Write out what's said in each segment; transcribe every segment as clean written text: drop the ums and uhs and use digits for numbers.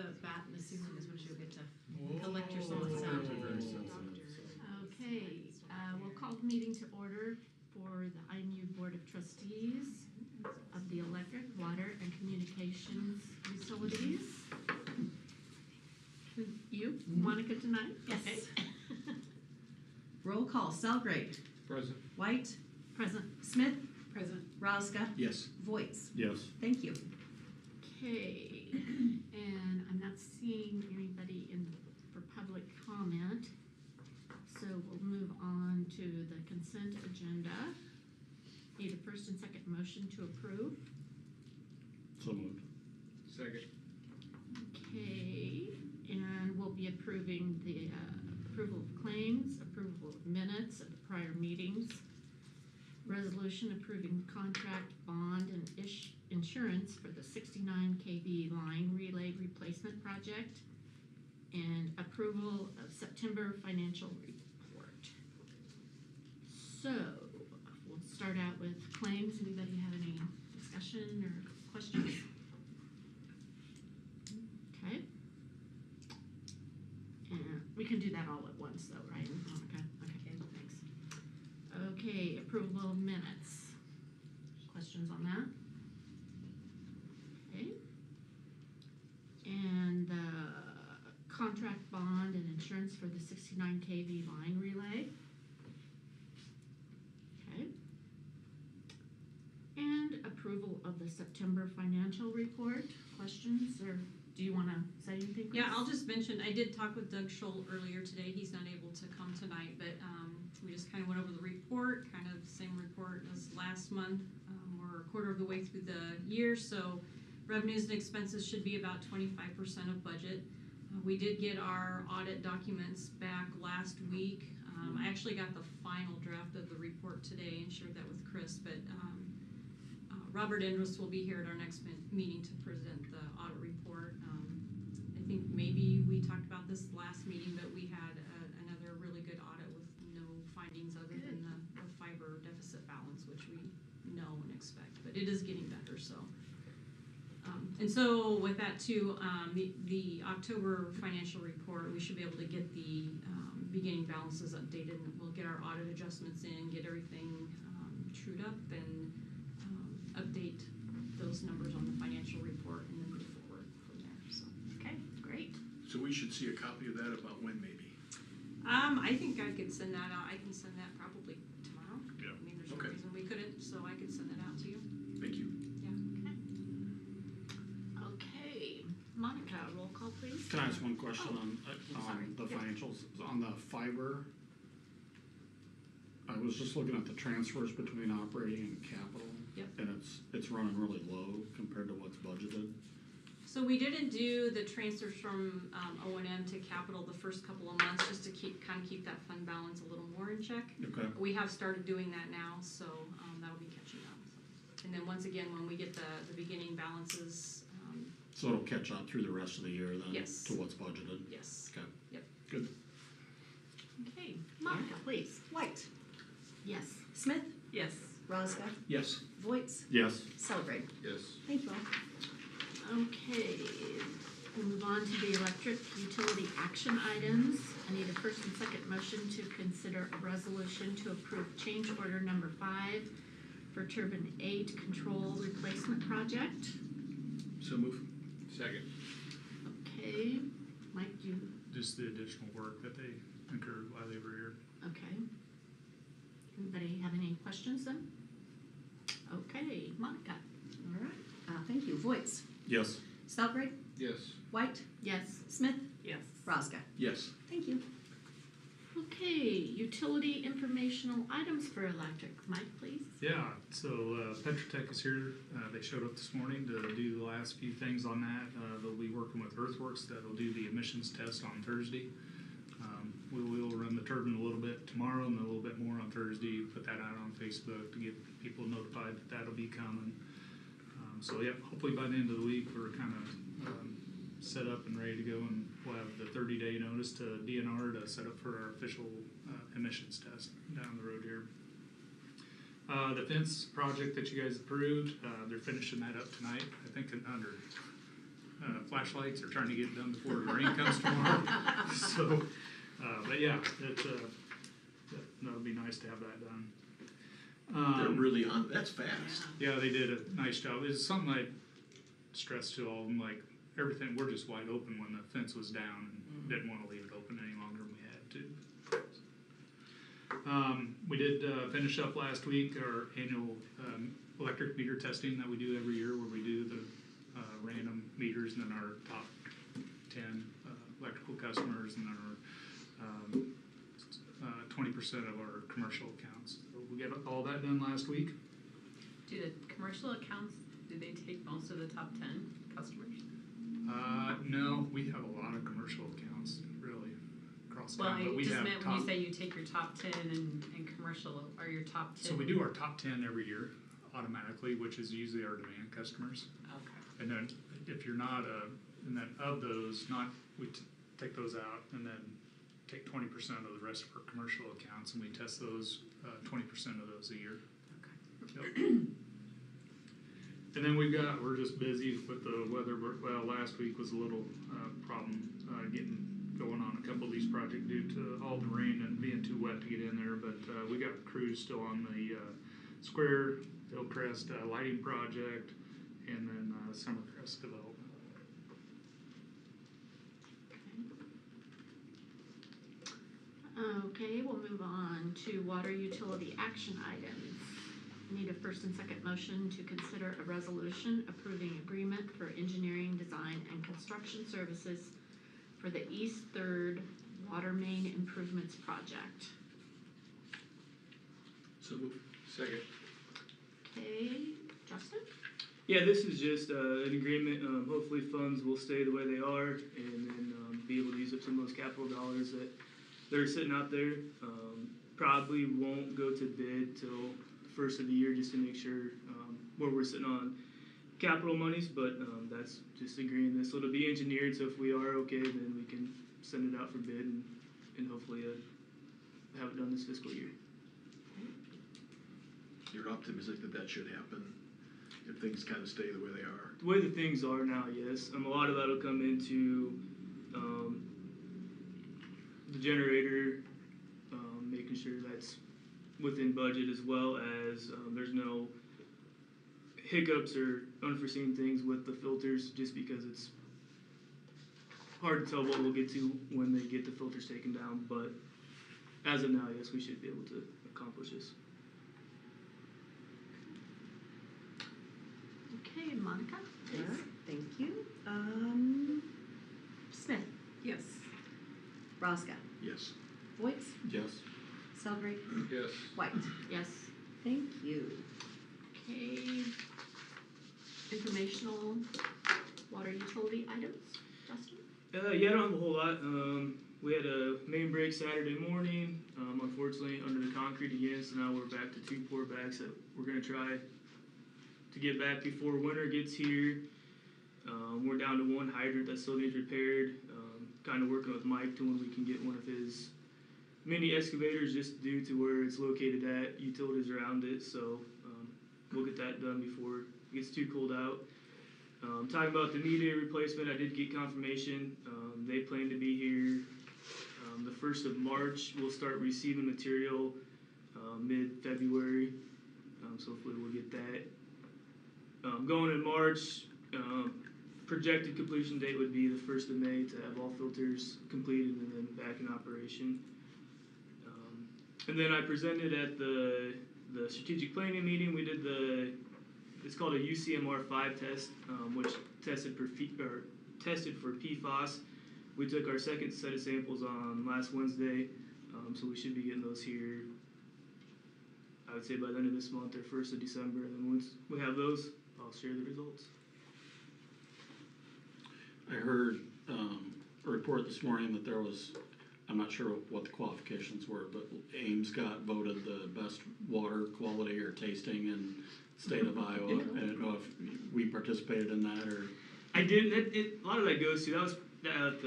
the bat in the ceiling is when she'll get to collect your songs out. Okay, we'll call the meeting to order for the IMU Board of Trustees of the Electric, Water, and Communications Utilities. You, Monica, tonight? Yes. Okay. Roll call. Selgrade. Present. White. Present. Smith. Present. Rosca. Yes. Voice. Yes. Thank you. Okay, and I'm not seeing anybody for public comment, so we'll move on to the consent agenda. Need a first and second motion to approve. So moved. Second. Okay, and we'll be approving the approval of claims, approval of minutes of the prior meetings, resolution approving contract, bond, and insurance for the 69 kV line relay replacement project, and approval of September financial report. So we'll start out with claims. Anybody have any discussion or questions? Okay. And we can do that all at once though, right, Monica? Okay, thanks. Okay, approval of minutes. Questions on that? Okay. And the contract, bond, and insurance for the 69 kV line relay. Okay. And approval of the September financial report. Questions, or do you want to say anything, Chris? Yeah, I'll just mention, I did talk with Doug Scholl earlier today. He's not able to come tonight, but we just kind of went over the report, kind of same report as last month. We're a quarter of the way through the year, so revenues and expenses should be about 25% of budget. We did get our audit documents back last week. I actually got the final draft of the report today and shared that with Chris, but Robert Endress will be here at our next meeting to present the audit report. I think maybe we talked about this last meeting, but we had another really good audit with no findings other than the fiber deficit balance, which we know and expect, but it is getting better. So, and so with that too, the October financial report, we should be able to get the beginning balances updated, and we'll get our audit adjustments in, get everything trued up, and update those numbers on the financial report, and then move forward from there. So. Okay, great. So we should see a copy of that about when maybe? I think I could send that out. I can send that probably tomorrow. Yeah. I mean, there's no Okay. reason we couldn't, so I could send that out to you. Thank you. Okay, Monica, roll call please. Can I ask one question on sorry. the Yeah. financials? On the fiber, I was just looking at the transfers between operating and capital. Yep. And it's running really low compared to what's budgeted. So we didn't do the transfers from O&M to capital the first couple of months, just to keep that fund balance a little more in check. Okay. We have started doing that now, so that'll be catching up. And then once again, when we get the beginning balances, So it'll catch up through the rest of the year then? Yes. To what's budgeted? yes. Okay. Yep. Good. Okay, Monica, please. White. Yes. Smith. Yes. Rosca. Yes. Voice. Yes. Selgrade. Yes. Thank you all. Okay, we'll move on to the electric utility action items. I need a first and second motion to consider a resolution to approve change order number 5 for turbine 8 control replacement project. So move. Second. Okay, Mike, you, Just the additional work that they incurred while they were here. okay. Anybody have any questions then? Okay, Monica. All right. Thank you. Voice. Yes. Selgrade. Yes. White. Yes. Smith. Yes. Rosca. Yes. Thank you. Okay, utility informational items for electric. Mike, please. Yeah, so Petrotech is here. They showed up this morning to do the last few things on that. They'll be working with Earthworks that'll do the emissions test on Thursday. We will run the turbine a little bit tomorrow and a little bit more on Thursday. Put that out on Facebook to get people notified that that'll be coming. So yeah, hopefully by the end of the week we're kind of set up and ready to go, and we'll have the 30-day notice to DNR to set up for our official emissions test down the road here. The fence project that you guys approved, they're finishing that up tonight. I think in under flashlights. They're trying to get it done before the rain comes tomorrow. So, but yeah, that'll be nice to have that done. They're really on, that's fast. Yeah, they did a nice job. It's something I stressed to all of them, like, everything, we're just wide open when the fence was down and didn't want to leave it open any longer than we had to. We did finish up last week our annual electric meter testing that we do every year, where we do the random meters and then our top 10 electrical customers and our 20% of our commercial accounts. So we got all that done last week. Do the commercial accounts, do they take most of the top 10 customers? No, we have a lot of commercial accounts, really, across Well, town, but I we just have meant when top. you say you take your top 10 and commercial, are your top 10? So we do our top 10 every year automatically, which is usually our demand customers. Okay. And then if you're not and then of those, we take those out and then take 20% of the rest of our commercial accounts, and we test those 20% of those a year. Okay. Yep. And then we're just busy with the weather. Well, last week was a little problem getting going on a couple of these projects due to all the rain and being too wet to get in there. But we got crews still on the Square Hillcrest lighting project, and then Summercrest development. Okay, we'll move on to water utility action items. Need a first and second motion to consider a resolution approving agreement for engineering, design, and construction services for the East Third Water Main Improvements Project. So move. Second. Okay, Justin? Yeah, this is just an agreement. Hopefully funds will stay the way they are, and then be able to use up some of those capital dollars that are sitting out there. Probably won't go to bid till first of the year, just to make sure where we're sitting on capital monies, but that's just agreeing this. So it'll be engineered, so if we are okay, then we can send it out for bid and hopefully have it done this fiscal year. You're optimistic that should happen if things kind of stay the way they are? The way the things are now, yes. A lot of that will come into the generator, making sure that's within budget, as well as there's no hiccups or unforeseen things with the filters, just because it's hard to tell what we'll get to when they get the filters taken down. But as of now, yes, we should be able to accomplish this. Okay, Monica? All right, thank you. Smith, Yes. Rosca, Yes. Voight, Yes. Selgrave, Yes. White. Yes. Thank you. Okay. Informational water utility items, Justin? Yeah, I don't have a whole lot. We had a main break Saturday morning, unfortunately under the concrete again, so now we're back to 2 pour backs that we're going to try to get back before winter gets here. We're down to 1 hydrant that still needs repaired. Kind of working with Mike to when we can get one of his mini excavators, just due to where it's located at, utilities around it, so we'll get that done before it gets too cold out. Talking about the meter replacement, I did get confirmation. They plan to be here the 1st of March. We'll start receiving material mid-February, so hopefully we'll get that. Going in March, projected completion date would be the 1st of May to have all filters completed and then back in operation. And then I presented at the strategic planning meeting. We did it's called a UCMR 5 test, which tested for PFAS. We took our second set of samples on last Wednesday, so we should be getting those here, I would say by the end of this month or 1st of December. And then once we have those, I'll share the results. I heard a report this morning that there was, I'm not sure what the qualifications were, but Ames got voted the best water quality or tasting in the state of Iowa. Yeah. I don't know if we participated in that or. I didn't. A lot of that goes to, that was at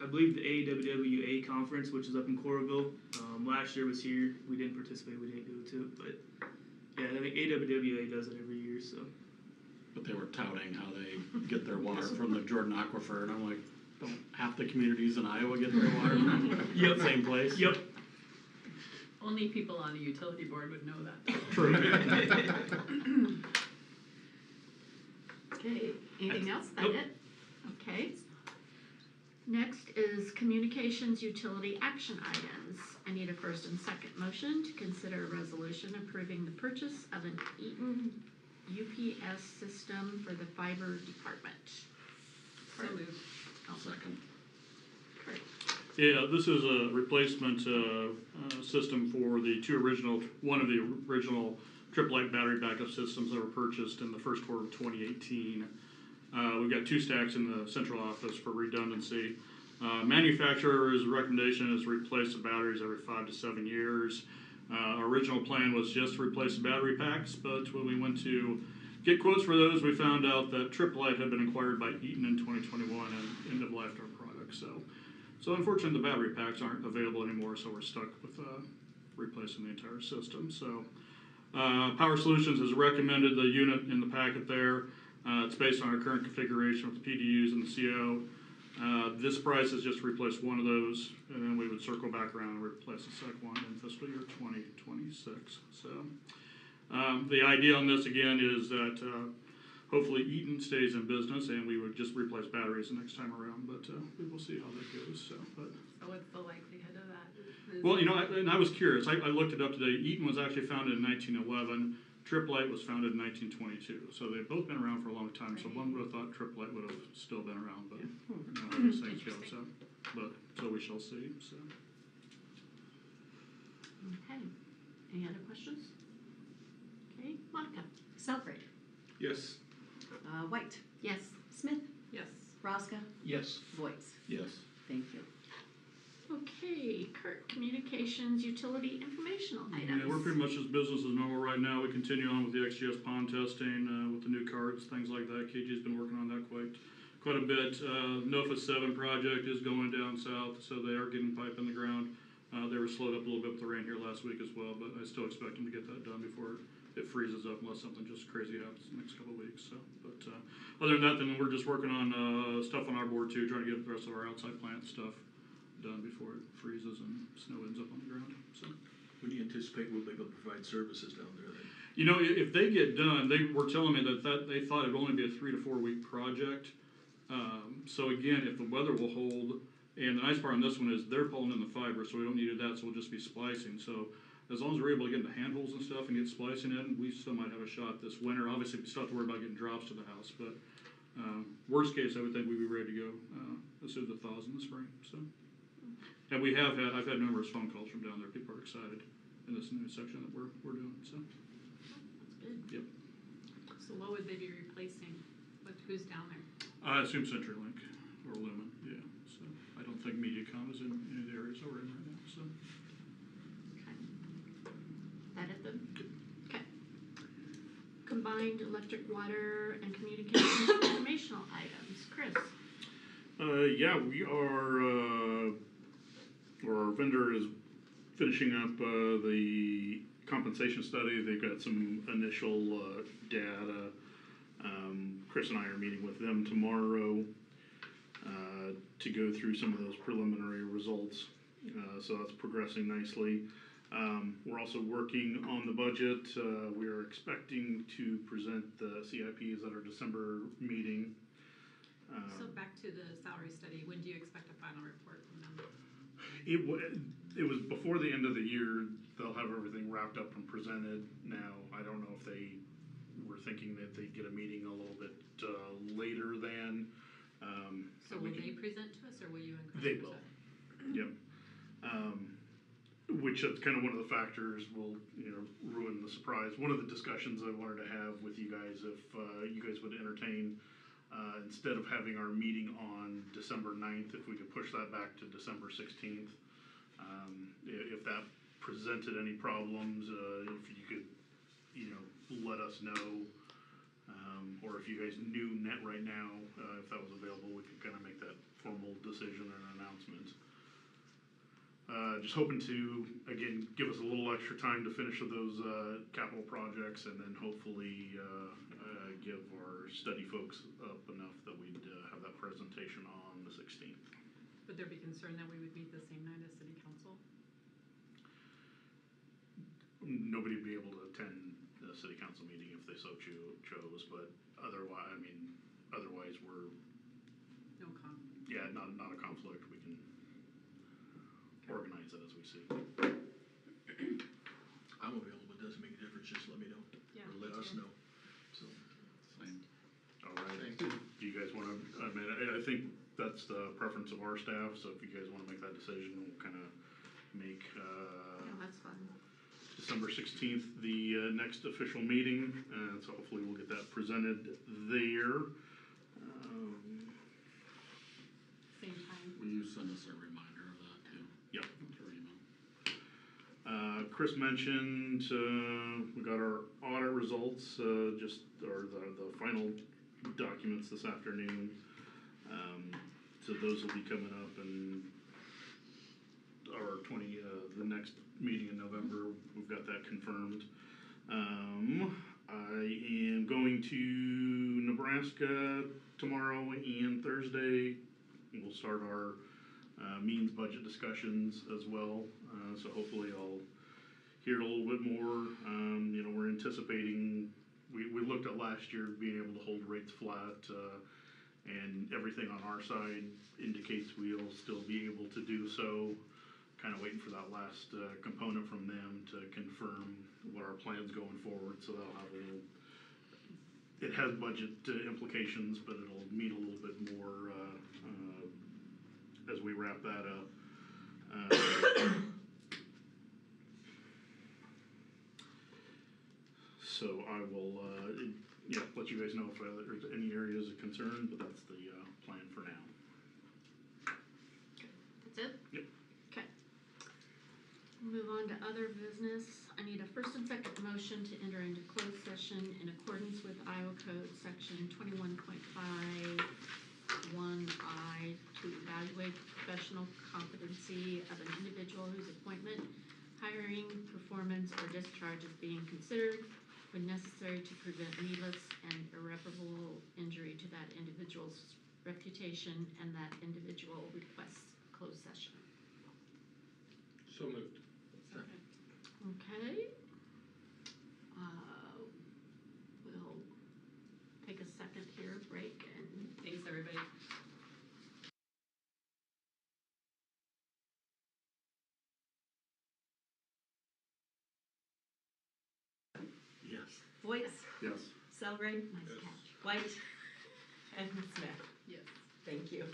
I believe the AWWA conference, which is up in Coralville. Last year was here. We didn't participate. We didn't go to it, but yeah, I think AWWA does it every year. So. But they were touting how they get their water from the Jordan Aquifer, and I'm like, don't half the communities in Iowa get their water from the same place? Yep. Only people on the utility board would know that. True. Okay, anything else? That Nope. it? Okay. Next is communications utility action items. I need a first and second motion to consider a resolution approving the purchase of an Eaton UPS system for the fiber department. So moved. I'll Second. Kurt. Yeah, this is a replacement system for one of the original triplet battery backup systems that were purchased in the first quarter of 2018. We've got 2 stacks in the central office for redundancy. Manufacturer's recommendation is to replace the batteries every 5 to 7 years. Our original plan was just to replace the battery packs, but when we went to get quotes for those, we found out that Triplite had been acquired by Eaton in 2021 and end-of-lifed our product. So unfortunately, the battery packs aren't available anymore, so we're stuck with replacing the entire system. So Power Solutions has recommended the unit in the packet there. It's based on our current configuration with the PDUs and the CO. This price is just to replace one of those, and then we would circle back around and replace the second one in fiscal year 2026. So the idea on this again is that hopefully Eaton stays in business, and we would just replace batteries the next time around. But we will see how that goes. So what's the likelihood of that? well, and I was curious. I looked it up today. Eaton was actually founded in 1911. Triplite was founded in 1922, so they've both been around for a long time. So one would have thought Triplite would have still been around, but how these things go. So we shall see. So Okay. Any other questions? Okay, Monica? Celebrate. Yes. White. Yes. Smith. Yes. Roscoe. Yes. Voice. Yes. Thank you. Okay, Kurt, communications utility informational items. yeah, we're pretty much as business as normal right now. We continue on with the XGS pond testing with the new cards, things like that. KG's been working on that quite a bit. NOFA 7 project is going down south, so they are getting pipe in the ground. They were slowed up a little bit with the rain here last week as well, but I still expect them to get that done before it freezes up, unless something just crazy happens in the next couple of weeks. So, but other than that, then we're just working on stuff on our board too, trying to get the rest of our outside plant stuff done before it freezes and snow ends up on the ground. So, When do you anticipate we'll be able to provide services down there then? you know, if they get done, they were telling me that they thought it'd only be a 3 to 4 week project. So again, if the weather will hold, and the nice part on this one is they're pulling in the fiber, so we don't need that, so we'll just be splicing. So as long as we're able to get in the handholds and stuff and get splicing in, we still might have a shot this winter. Obviously, we still have to worry about getting drops to the house, but worst case, I would think we'd be ready to go as soon as it thaws in the spring. So, and I've had numerous phone calls from down there. People are excited in this new section that we're doing. So, That's good. yep. So what would they be replacing? Who's down there? I assume CenturyLink or Lumen. Yeah. So I don't think MediaCom is in any of the areas that we're in right now. So. Okay. That it then? Okay. Combined electric, water, and communications informational items. Chris? Yeah, we are, or our vendor is finishing up the compensation study. They've got some initial data. Chris and I are meeting with them tomorrow to go through some of those preliminary results. So that's progressing nicely. We're also working on the budget. We are expecting to present the CIPs at our December meeting. So back to the salary study, when do you expect a final report from them? It was before the end of the year. They'll have everything wrapped up and presented. Now, I don't know if they were thinking that they'd get a meeting a little bit later than. So will they present to us, or will you and Chris They present? will. Yep. Which is kind of one of the factors will, ruin the surprise. One of the discussions I wanted to have with you guys, if you guys would entertain, instead of having our meeting on December 9th, if we could push that back to December 16th. If that presented any problems, if you could, let us know. Or if you guys knew net right now, if that was available, we could kind of make that formal decision or an announcement. just hoping to, again, give us a little extra time to finish those, capital projects and then hopefully, give our study folks up enough that we'd, have that presentation on the 16th. Would there be concern that we would meet the same night as city council? Nobody would be able to attend the city council meeting if they so chose, but otherwise we're, No conflict. yeah, not a conflict. We can organize it as we see. I'm available, it doesn't make a difference, just let me know, Yeah, or me let us too. know, so. Same. All right. Thanks. Do you guys wanna, I mean, I think that's the preference of our staff, so if you guys wanna make that decision, we'll kinda make, Yeah, that's fun. December 16th, the next official meeting, so hopefully we'll get that presented there. Same time. Will you send us a reminder of that too? Yep. Through email. Chris mentioned, we got our audit results, or the final documents this afternoon. So those will be coming up and our the next meeting in November, we've got that confirmed. I am going to Nebraska tomorrow and Thursday. We'll start our means budget discussions as well, so hopefully I'll hear a little bit more. We're anticipating, we looked at last year being able to hold rates flat, and everything on our side indicates we'll still be able to do so. Kind of waiting for that last component from them to confirm what our plans going forward, so that'll have a little, it has budget implications, but it'll mean a little bit more as we wrap that up. So I will, let you guys know if there's any areas of concern, but that's the plan for now. That's it? Yep. Okay. Move on to other business. I need a first and second motion to enter into closed session in accordance with Iowa Code Section 21.51I to evaluate the professional competency of an individual whose appointment, hiring, performance, or discharge is being considered when necessary to prevent needless and irreparable injury to that individual's reputation, and that individual requests closed session. So moved. Okay. We'll take a second here, break, and Thanks, everybody. Yes. Voight, Yes. Selgrade, nice catch. White, and Smith. Yes. Thank you.